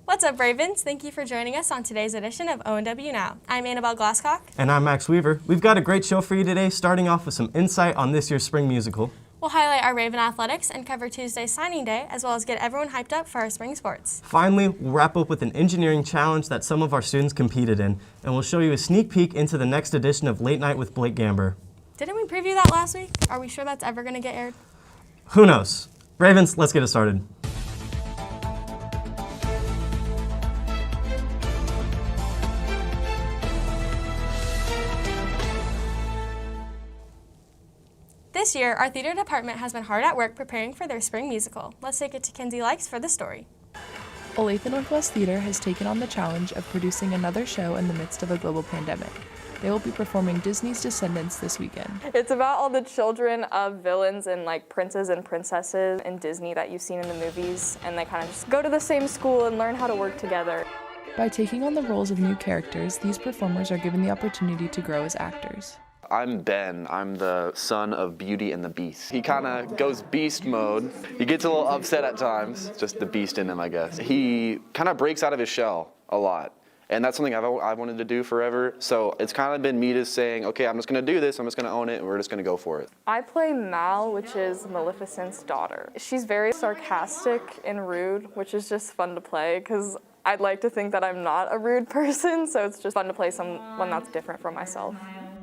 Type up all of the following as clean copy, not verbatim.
What's up, Ravens? Thank you for joining us on today's edition of ONW Now. I'm Annabelle Glasscock. And I'm Max Weaver. We've got a great show for you today, starting off with some insight on this year's spring musical. We'll highlight our Raven athletics and cover Tuesday's signing day, as well as get everyone hyped up for our spring sports. Finally, we'll wrap up with an engineering challenge that some of our students competed in, and we'll show you a sneak peek into the next edition of Late Night with Blake Gamber. Didn't we preview that last week? Are we sure that's ever going to get aired? Who knows? Ravens, let's get it started. This year, our theater department has been hard at work preparing for their spring musical. Let's take it to Kinsey Likes for the story. Olathe Northwest Theater has taken on the challenge of producing another show in the midst of a global pandemic. They will be performing Disney's Descendants this weekend. It's about all the children of villains and like princes and princesses in Disney that you've seen in the movies, and they kind of just go to the same school and learn how to work together. By taking on the roles of new characters, these performers are given the opportunity to grow as actors. I'm Ben. I'm the son of Beauty and the Beast. He kind of goes beast mode. He gets a little upset at times, just the beast in him, I guess. He kind of breaks out of his shell a lot, and that's something I've wanted to do forever. So it's kind of been me just saying, okay, I'm just going to do this, I'm just going to own it, and we're just going to go for it. I play Mal, which is Maleficent's daughter. She's very sarcastic and rude, which is just fun to play because I'd like to think that I'm not a rude person, so it's just fun to play someone that's different from myself.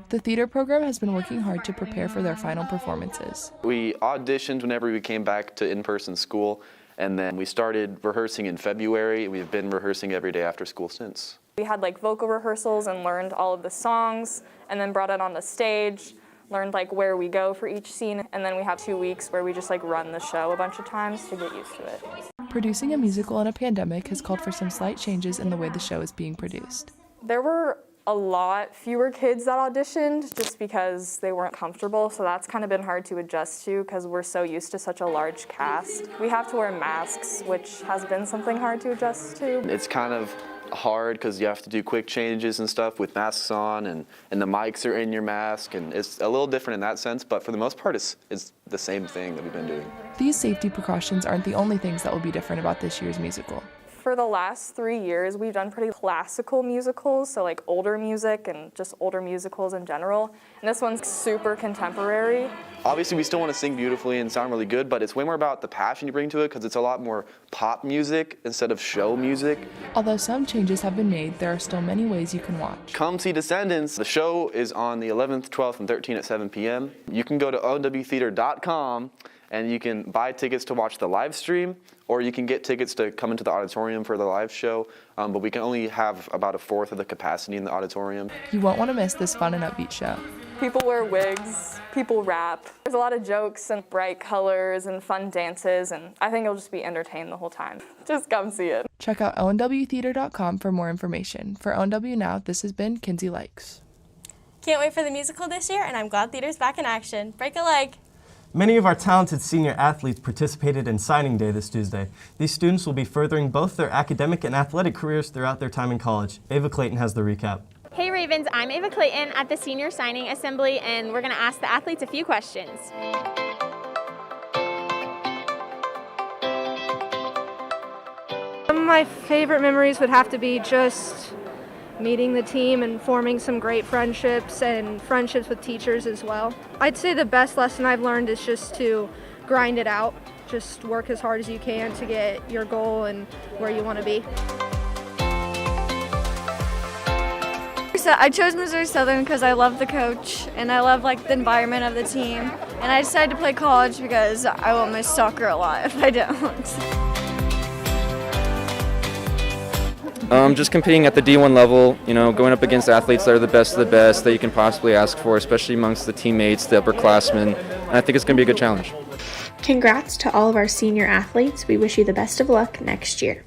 The theater program has been working hard to prepare for their final performances. We auditioned whenever we came back to in-person school, and then we started rehearsing in February. We've been rehearsing every day after school since. We had like vocal rehearsals and learned all of the songs, and then brought it on the stage, learned like where we go for each scene, and then we have 2 weeks where we just like run the show a bunch of times to get used to it. Producing a musical in a pandemic has called for some slight changes in the way the show is being produced. There were a lot fewer kids that auditioned just because they weren't comfortable, so that's kind of been hard to adjust to because we're so used to such a large cast. We have to wear masks, which has been something hard to adjust to. It's kind of hard because you have to do quick changes and stuff with masks on, and the mics are in your mask, and it's a little different in that sense, but for the most part it's the same thing that we've been doing. These safety precautions aren't the only things that will be different about this year's musical. For the last 3 years, we've done pretty classical musicals, so like older music and just older musicals in general. And this one's super contemporary. Obviously, we still want to sing beautifully and sound really good, but it's way more about the passion you bring to it because it's a lot more pop music instead of show music. Although some changes have been made, there are still many ways you can watch. Come see Descendants. The show is on the 11th, 12th, and 13th at 7 p.m. You can go to onwtheater.com and you can buy tickets to watch the live stream, or you can get tickets to come into the auditorium for the live show, but we can only have about 1/4 of the capacity in the auditorium. You won't want to miss this fun and upbeat show. People wear wigs, people rap. There's a lot of jokes and bright colors and fun dances, and I think you'll just be entertained the whole time. Just come see it. Check out onwtheater.com for more information. For ONW Now, this has been Kinsey Likes. Can't wait for the musical this year, and I'm glad theater's back in action. Break a leg. Many of our talented senior athletes participated in signing day this Tuesday. These students will be furthering both their academic and athletic careers throughout their time in college. Ava Clayton has the recap. Hey Ravens, I'm Ava Clayton at the Senior Signing Assembly, and we're going to ask the athletes a few questions. Some of my favorite memories would have to be just meeting the team and forming some great friendships and friendships with teachers as well. I'd say the best lesson I've learned is just to grind it out. Just work as hard as you can to get your goal and where you want to be. So I chose Missouri Southern because I love the coach and I love like the environment of the team. And I decided to play college because I will miss soccer a lot if I don't. Just competing at the D1 level, going up against athletes that are the best of the best that you can possibly ask for, especially amongst the teammates, the upperclassmen, and I think it's going to be a good challenge. Congrats to all of our senior athletes. We wish you the best of luck next year.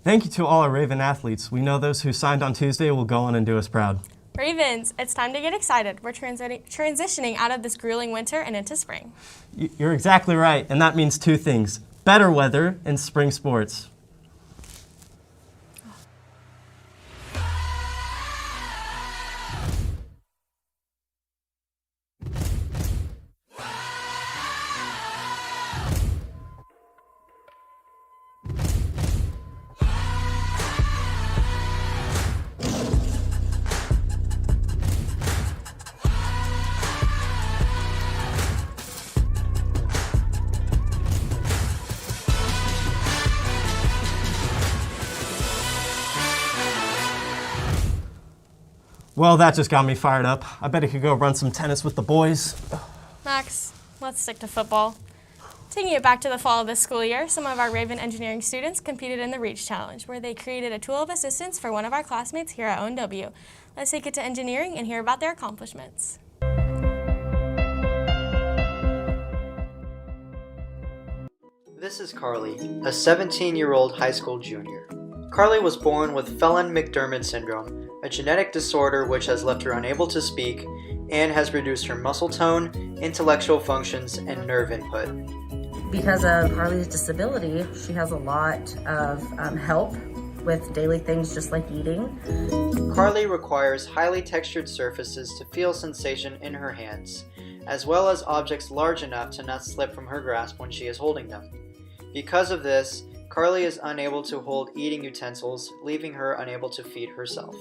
Thank you to all our Raven athletes. We know those who signed on Tuesday will go on and do us proud. Ravens, it's time to get excited. We're transitioning out of this grueling winter and into spring. You're exactly right, and that means 2 things: better weather and spring sports. Well, that just got me fired up. I bet I could go run some tennis with the boys. Max, let's stick to football. Taking it back to the fall of this school year, some of our Raven engineering students competed in the Reach Challenge, where they created a tool of assistance for one of our classmates here at ONW. Let's take it to engineering and hear about their accomplishments. This is Carly, a 17-year-old high school junior. Carly was born with Phelan-McDermid syndrome, a genetic disorder which has left her unable to speak and has reduced her muscle tone, intellectual functions, and nerve input. Because of Carly's disability, she has a lot of help with daily things just like eating. Carly requires highly textured surfaces to feel sensation in her hands, as well as objects large enough to not slip from her grasp when she is holding them. Because of this, Carly is unable to hold eating utensils, leaving her unable to feed herself.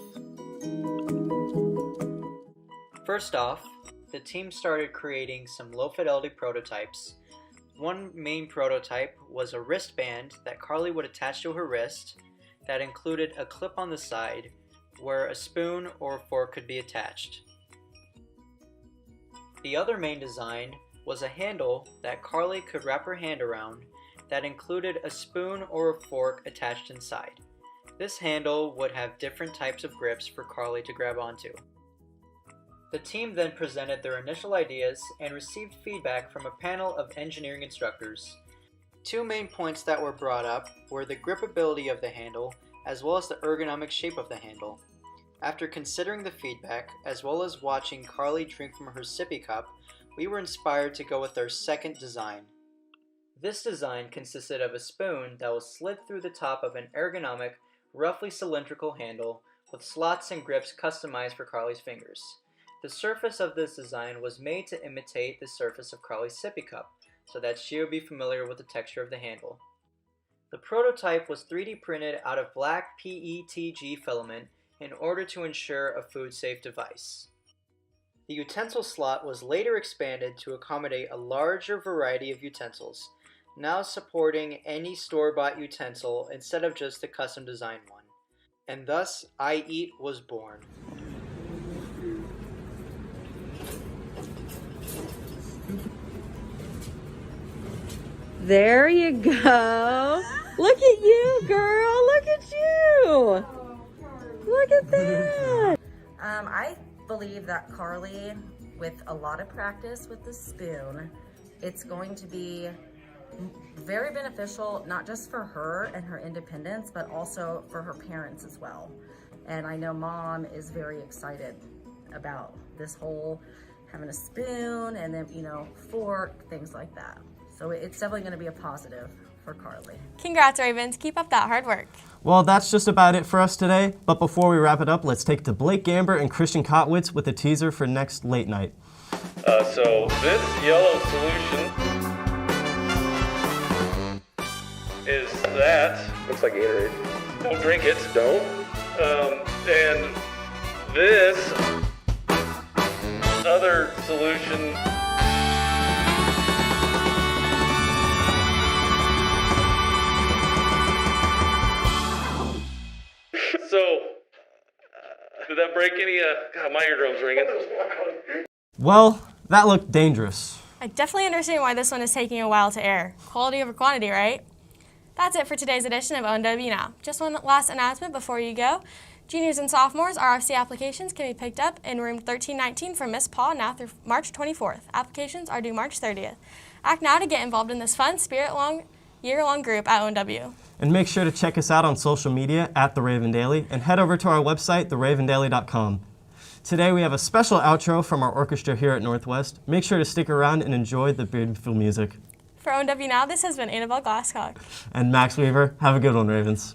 First off, the team started creating some low-fidelity prototypes. One main prototype was a wristband that Carly would attach to her wrist that included a clip on the side where a spoon or fork could be attached. The other main design was a handle that Carly could wrap her hand around that included a spoon or a fork attached inside. This handle would have different types of grips for Carly to grab onto. The team then presented their initial ideas and received feedback from a panel of engineering instructors. Two main points that were brought up were the gripability of the handle as well as the ergonomic shape of the handle. After considering the feedback as well as watching Carly drink from her sippy cup, we were inspired to go with our second design. This design consisted of a spoon that was slid through the top of an ergonomic, roughly cylindrical handle with slots and grips customized for Carly's fingers. The surface of this design was made to imitate the surface of Carly's sippy cup, so that she would be familiar with the texture of the handle. The prototype was 3D printed out of black PETG filament in order to ensure a food-safe device. The utensil slot was later expanded to accommodate a larger variety of utensils, now supporting any store-bought utensil instead of just the custom-designed one. And thus, I Eat was born. There you go. Look at you, girl. Look at you. Look at that. I believe that Carly, with a lot of practice with the spoon, it's going to be very beneficial, not just for her and her independence, but also for her parents as well. And I know Mom is very excited about this whole having a spoon and then, fork, things like that. So it's definitely going to be a positive for Carly. Congrats, Ravens. Keep up that hard work. Well, that's just about it for us today. But before we wrap it up, let's take it to Blake Gamber and Christian Kotwitz with a teaser for next late night. So this yellow solution is that. Looks like Gatorade. Don't drink it. Don't? And this other solution So, did that break any, God, my eardrum's ringing. Well, that looked dangerous. I definitely understand why this one is taking a while to air. Quality over quantity, right? That's it for today's edition of ONW Now. Just one last announcement before you go. Juniors and sophomores, RFC applications can be picked up in room 1319 from Miss Paul now through March 24th. Applications are due March 30th. Act now to get involved in this fun, year-long group at ONW. And make sure to check us out on social media at The Raven Daily and head over to our website, theravendaily.com. Today we have a special outro from our orchestra here at Northwest. Make sure to stick around and enjoy the beautiful music. For ONW Now, this has been Annabelle Glasscock. And Max Weaver. Have a good one, Ravens.